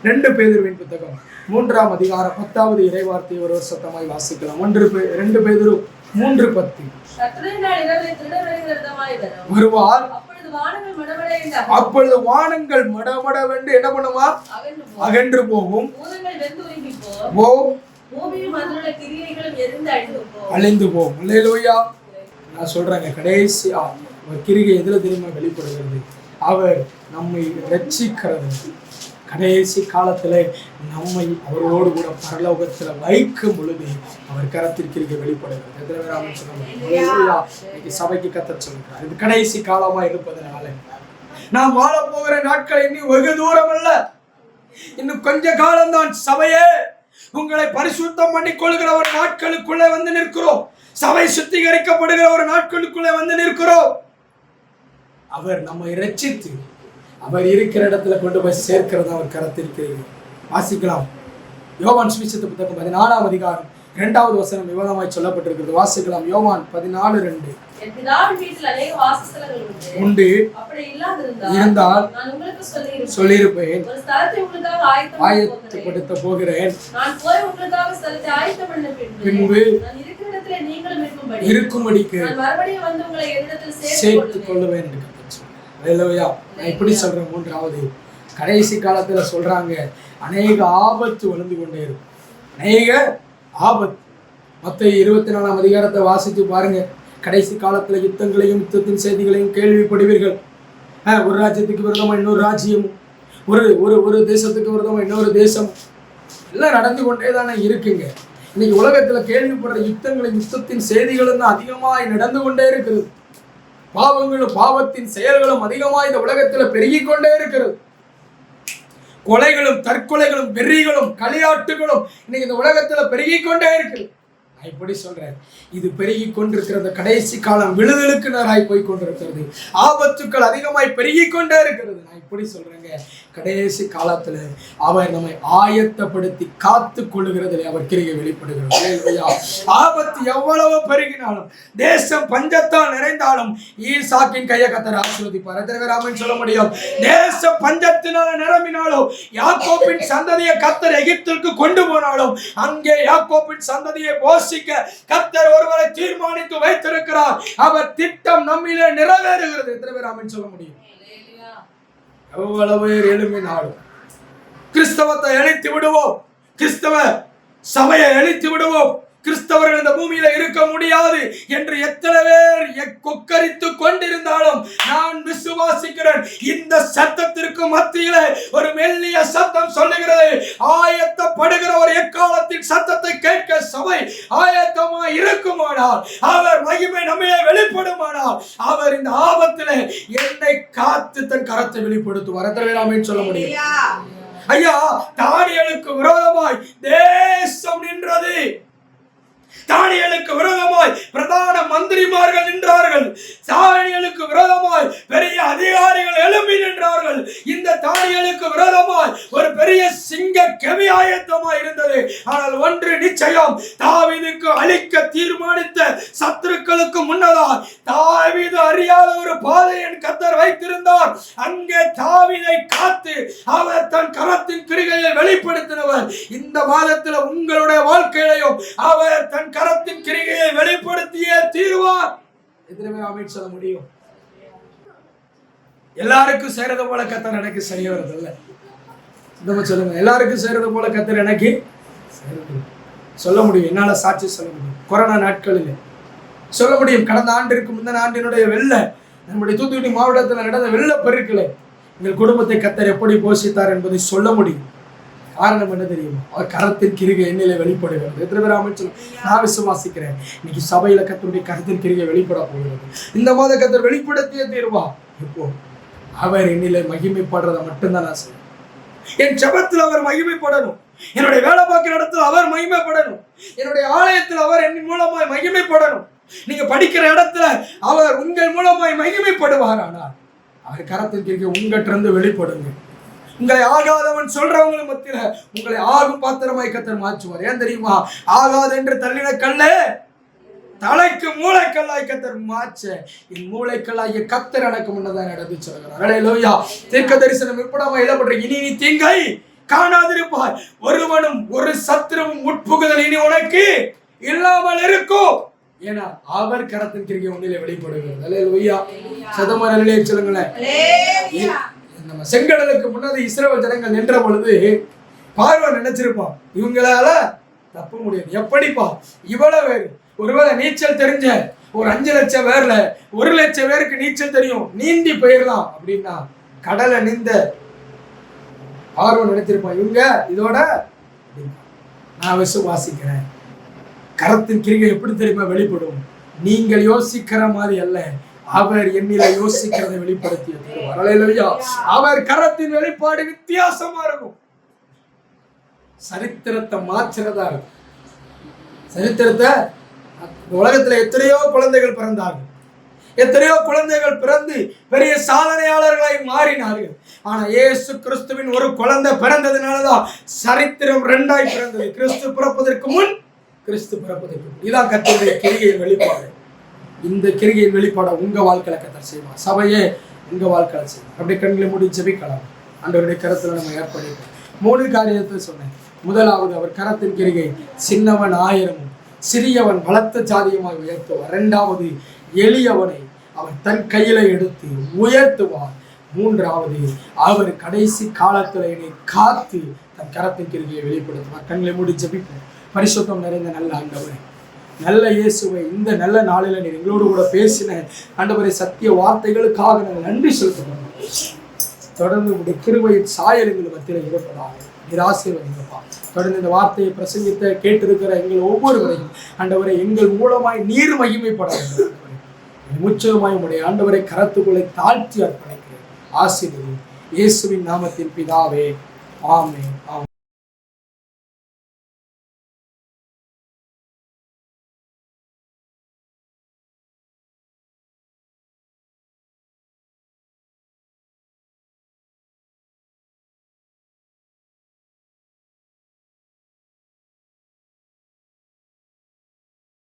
2 பேதுருவின் புத்தகம் 3ஆம் அதிகாரம் 10வது இறைவார்த்தை ஒரு சத்தமாய் வாசிக்கலாம். 2 பேதுரு 3:10. வருவார், அப்பொழுது வானங்கள் மடமடவென்று என்ன பண்ணுமா? அகன்று போகும், அழிந்து போகும். அல்லேலூயா. நான் சொல்றேங்க, கடைசியா ஒரு கிரிகை எதுல தெரியுமா வெளிப்படுகிறது? அவர் நம்மை ரட்சிக்கிறது. கடைசி காலத்துல நம்மை அவரோடு கூட பரலோகத்துல வைக்கும் பொழுது அவர் கரத்திற்கு வெளிப்படுகிறது. இன்னைக்கு சபைக்கு கத்த சொல்லுகிறார், இது கடைசி காலமா இருப்பதனால நாம் வாழ போகிற நாட்கள் இன்னும் வெகு தூரம் அல்ல, இன்னும் கொஞ்ச காலம்தான். சபையே, உங்களை பரிசுத்தம் பண்ணி கொள்கிற ஒரு நாட்களுக்குள்ளே வந்து நிற்கிறோம். சபை சுத்திகரிக்கப்படுகிற ஒரு நாட்களுக்குள்ளே வந்து நிற்கிறோம். அவர் நம்மை ரட்சித்து அவர் இருக்கிற இடத்துல கொண்டு போய் சேர்க்கிறது அவர் கரத்திருக்கிறது. வாசிக்கலாம். யோவான் சுவிசேஷ புத்தகம் 14ஆம் அதிகாரம் 2வது வசனம் விவரமாய் சொல்லப்பட்டிருக்கிறது. வாசிக்கலாம். யோவான் 14:2. உண்டு, இருந்தால் சொல்லியிருப்பேன், ஆயத்தப்படுத்த போகிறேன், பின்பு இருக்கும்படிக்கு சேர்த்துக் கொள்ளுவேன் என்று. நான் இப்படி சொல்றேன். 3வது, கடைசி காலத்துல சொல்றாங்க அநேக ஆபத்து வளர்ந்து கொண்டே இருக்கும். அநேக ஆபத்து. மத்தேயு 24ஆம் அதிகாரத்தை வாசித்து பாருங்க. கடைசி காலத்துல யுத்தங்களையும் யுத்தத்தின் செய்திகளையும் கேள்விப்படுவீர்கள். ஒரு ராஜ்யத்துக்கு விரோதமா இன்னொரு ராஜ்யமும், ஒரு தேசத்துக்கு விரோதமா இன்னொரு தேசம் எல்லாம் நடந்து கொண்டே தானே இருக்குங்க. இன்னைக்கு உலகத்துல கேள்விப்படுற யுத்தங்களும் யுத்தத்தின் செய்திகளும் தான் அதிகமாய் நடந்து கொண்டே இருக்குது. பாவங்களும் பாவத்தின் செயல்களும் அதிகமாக இந்த உலகத்துல பெருகிக் கொண்டே இருக்கிறது. கொலைகளும் தற்கொலைகளும் வெறிகளும் களியாட்டுகளும் இன்னைக்கு இந்த உலகத்துல பெருகிக் கொண்டே இருக்குது. நான் இப்படி சொல்றேன், இது பெருகி கொண்டிருக்கிறது. கடைசி காலம் விழுதலுக்கு நேராய் போய் கொண்டிருக்கிறது. ஆபத்துக்கள் அதிகமாய் பெருகி கொண்டே இருக்கிறது. நான் இப்படி சொல்றேங்க, கடைசி காலத்துல அவர் நம்மை ஆயத்தப்படுத்தி காத்து கொள்ளுகிறதுல அவர் கிரியை வெளிப்படுகிறது. ஆபத்து எவ்வளவு பெருகினாலும், தேசம் பஞ்சத்தால் நிறைந்தாலும் ஈசாக்கின் கையை கர்த்தர் ஆசீர்வதிப்பார். எத்தனை சொல்ல முடியும்? தேசம் பஞ்சத்தினால நிரம்பினாலும், யாக்கோபின் சந்ததியை கர்த்தர் எகிப்திற்கு கொண்டு போனாலும், அங்கே யாக்கோபின் சந்ததியை போஷிக்க கர்த்தர் ஒருவரை தீர்மானித்து வைத்திருக்கிறார். அவர் திட்டம் நம்மிலே நிறைவேறுகிறது. எத்தனை பேர் சொல்ல முடியும்? எவ்வளவு எழுப்பினாலும் கிறிஸ்தவத்தை அழித்து விடுவோம், கிறிஸ்தவ சபையை அழித்து விடுவோம், கிறிஸ்தவர்கள் இந்த பூமியில இருக்க முடியாது என்று எத்தனை பேர் கொக்கரித்து கொண்டிருந்தாலும் நான் விசுவாசிக்கிறேன், இந்த சத்தத்திற்கு மத்தியில ஒரு மெல்லிய சத்தம் சொல்லுகிறது. ஆயத்தப்படுகிற ஒரு எக்காலத்தின் சத்தத்தை கேட்க சபை ஆயத்தமாய் இருக்குமானால், அவர் மகிமை நம்மையே வெளிப்படுமானால், அவர் இந்த ஆபத்திலே என்னை காத்து தன் கரத்தை வெளிப்படுத்துவார். எத்தனை சொல்ல முடியும்? ஐயா, தானியேலுக்கு விரோதமாய் தேசம் நின்றது. தானியேலுக்கு விரோதமாய் பிரதான மந்திரிமார்கள் நின்றார்கள். தானியேலுக்கு விரோதமாய் பெரிய அதிகாரிகள் எழும்பி நின்றார்கள். இந்த தானியேலுக்கு விரோதமாய் ஒரு பெரிய சிங்க கெவி ஆயத்தமாய் இருந்தது. ஆனால் ஒன்று நிச்சயம், தாவீதுக்கு அழிக்க தீர்மானித்த சத்துருக்களுக்கு முன்னதாக தாவீது அறியாத ஒரு பாதையை கர்த்தர் வைத்திருந்தார். அங்கே தாவீதை காத்து அவர் தன் கரத்தின் கிரிகையை வெளிப்படுத்தினவர். இந்த மாதத்தில் உங்களுடைய வாழ்க்கையிலையும் அவர் தன் கரத்தின் கிரிகையை வெளிப்படுத்தியே தீர்வார். எத்தனை சொல்ல முடியும்? எல்லாருக்கும் செய்யறது போல கர்த்தர் எனக்கு செய்ய வருதில்ல. சொல்லுங்க, எல்லாருக்கும் செய்யறது போல கர்த்தர் எனக்கு சொல்ல முடியும். என்னால சாட்சி சொல்ல முடியும். கொரோனா நாட்களில் சொல்ல முடியும். கடந்த ஆண்டிற்கு முந்தின ஆண்டினுடைய நம்முடைய தூத்துக்குடி மாவட்டத்தில் நடந்த வெள்ளப்பெருக்கில் எங்கள் குடும்பத்தை கர்த்தர் எப்படி போஷித்தார் என்பதை சொல்ல முடியும். காரணம் என்ன தெரியுமா? அவர் கரத்தின் கிரிகை என்னிலே வெளிப்படுகிறது. எத்தனை பேர் அமைச்சர்? நான் விசுவாசிக்கிறேன், இன்னைக்கு சபையில கர்த்தருடைய கரத்தின் கிரிகை வெளிப்பட போகிறது. இந்த மாத கர்த்தர் வெளிப்படுத்தியே தீர்வா. இப்போ அவர் என்னிலே மகிமைப்படுறதை மட்டும்தான் நான் செய்வேன். என் ஜெபத்தில் அவர் மகிமைப்படணும். என்னுடைய வேலை பார்க்கிற இடத்துல அவர் மகிமைப்படணும். என்னுடைய ஆலயத்தில் அவர் என் மூலமாய் மகிமைப்படணும். நீங்க படிக்கிற இடத்துல அவர் உங்கள் மூலமாய் மகிமைப்படுவார். ஆனால் அவர் கரத்தின் கிரிகை உங்கள்கிட்ட இருந்து வெளிப்படுங்க. உங்களை ஆகாதவன் சொல்றவங்களும் மத்தியில உங்களை ஆகும் பாத்திரமாய் கர்த்தர் மாற்றுவார். ஏன் தெரியுமா? ஆகாது என்று தள்ளின கல்ல தலைக்கு மூளைக்கல்லாய் கர்த்தர் மாற்ற என் மூளைக்கல்லாகிய கர்த்தர் எனக்கு முன்னதான் நடந்து சொல்கிறார். அல்லேலூயா. தீர்க்க தரிசனம் எப்படாம எழுதப்படுற, இனி நீ தீங்கை காணாதிருப்பாய். ஒருவனும் ஒரு சத்துருவும் உட்புகுதல் இனி உனக்கு இல்லாமல் இருக்கும். ஏன்னா அவர் கரத்தின் கிரியை உன்னிலே வெளிப்படுகிறது. அல்லேலூயா. சதமர நிலையை சொல்லுங்களேன். நம்ம செங்கடலுக்கு முன்னாடி இஸ்ரவேல் ஜனங்கள் நின்ற பொழுது பார்வோன் நினைச்சிருப்பான், இவங்களால தப்ப முடியாது. எப்படிப்பா இவ்வளவு பேர், ஒருவேளை நீச்சல் தெரிஞ்ச ஒரு 5 லட்சம் பேர்ல 1 லட்சம் பேருக்கு நீச்சல் தெரியும், நீந்தி போயிடலாம் அப்படின்னா கடலை நீந்த பார்வோன் நினைச்சிருப்பான், இவங்க இதோட நான் விசுவாசிக்கிறேன். கரத்தின் கிரியை எப்படி தெரியுமா வெளிப்படும்? நீங்கள் யோசிக்கிற மாதிரி அல்ல, அவர் என்னில யோசிக்கிறதை வெளிப்படுத்திய தருவார். அவர் கரத்தின் வெளிப்பாடு வித்தியாசமா இருக்கும். சரித்திரத்தை மாற்றுறதா இருக்கும். சரித்திரத்தை உலகத்துல எத்தனையோ குழந்தைகள் பிறந்தார்கள், எத்தனையோ குழந்தைகள் பிறந்து பெரிய சாதனையாளர்களாய் மாறினார்கள். ஆனா இயேசு கிறிஸ்துவின் ஒரு குழந்தை பிறந்ததுனாலதான் சரித்திரம் 2ஆய் பிறந்தது. கிறிஸ்து பிறப்பதற்கு முன், கிறிஸ்து பிறப்பதற்கு முன். இதான் கர்த்தருடைய கிரிகையின் வெளிப்பாடு. இந்த கிரிகையின் வெளிப்பாடை உங்க வாழ்க்கையில கர்த்தர் செய்வார். சபையே உங்க வாழ்க்கையில செய்வார். அப்படி கண்களை மூடி ஜெபிக்கலாம். ஆண்டவருடைய கரத்துல நம்ம ஏற்படுத்தோம். 3 காரியத்தை சொன்னேன். முதலாவது, அவர் கரத்தின் கிரிகை சின்னவன் 1000 சிறியவன் பலத்த ஜாதியுமாய் உயர்த்துவார். 2வது, எளியவனை அவர் தன் கையில எடுத்து உயர்த்துவார். 3வது, அவர் கடைசி காலத்துல என்னை காத்து தன் கரத்தின் கிரிகையை வெளிப்படுத்துவார். கண்களை மூடி ஜெபிப்போம். பரிசுத்தம் நிறைந்த நல்ல ஆண்டவரே, நல்ல இயேசுவை, இந்த நல்ல நாளில நீர் எங்களோடு கூட பேசின ஆண்டவரே சத்திய வார்த்தைகளுக்காக நாங்கள் நன்றி செலுத்துகிறோம். தொடர்ந்து உடைய கிருபையின் சாயல் எங்கள் மத்தியில் இருப்பதாக நீர் ஆசீர்வதிங்கப்பா. தொடர்ந்து இந்த வார்த்தையை பிரசங்கித்த கேட்டிருக்கிற எங்கள் ஒவ்வொருவரையும் ஆண்டவரை எங்கள் மூலமாய் நீர் மகிமைப்பட வேண்டும். முச்சமாய் உடைய ஆண்டவரை கரத்துக்குள்ளே தாழ்த்தி அர்ப்பணிக்கிறேன். ஆசீர்வதி. இயேசுவின் நாமத்தின் பிதாவே, ஆமென்.